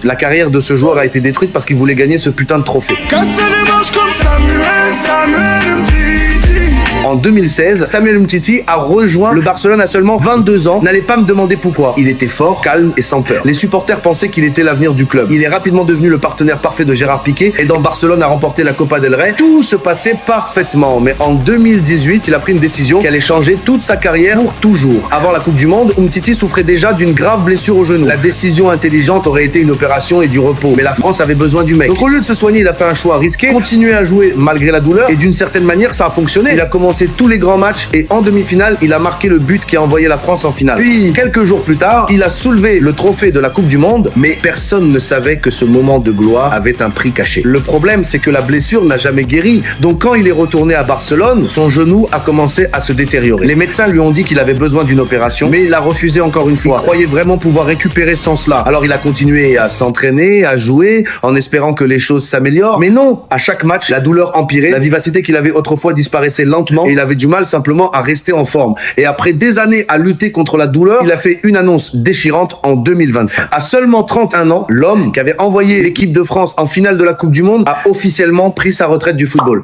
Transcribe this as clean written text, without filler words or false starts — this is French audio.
La carrière de ce joueur a été détruite parce qu'il voulait gagner ce putain de trophée. En 2016, Samuel Umtiti a rejoint le Barcelone à seulement 22 ans. N'allez pas me demander pourquoi. Il était fort, calme et sans peur. Les supporters pensaient qu'il était l'avenir du club. Il est rapidement devenu le partenaire parfait de Gérard Piqué et dans Barcelone a remporté la Copa del Rey. Tout se passait parfaitement. Mais en 2018, il a pris une décision qui allait changer toute sa carrière pour toujours. Avant la Coupe du Monde, Umtiti souffrait déjà d'une grave blessure au genou. La décision intelligente aurait été une opération et du repos. Mais la France avait besoin du mec. Donc au lieu de se soigner, il a fait un choix risqué, continuer à jouer malgré la douleur et d'une certaine manière, ça a fonctionné. Il a commencé tous les grands matchs et en demi-finale, il a marqué le but qui a envoyé la France en finale. Puis, quelques jours plus tard, il a soulevé le trophée de la Coupe du Monde, mais personne ne savait que ce moment de gloire avait un prix caché. Le problème, c'est que la blessure n'a jamais guéri. Donc quand il est retourné à Barcelone, son genou a commencé à se détériorer. Les médecins lui ont dit qu'il avait besoin d'une opération, mais il a refusé encore une fois. Il croyait vraiment pouvoir récupérer sans cela. Alors il a continué à s'entraîner, à jouer, en espérant que les choses s'améliorent. Mais non, à chaque match, la douleur empirait, la vivacité qu'il avait autrefois disparaissait lentement et il avait du mal simplement à rester en forme. Et après des années à lutter contre la douleur, il a fait une annonce déchirante en 2025. À seulement 31 ans, l'homme qui avait envoyé l'équipe de France en finale de la Coupe du Monde a officiellement pris sa retraite du football.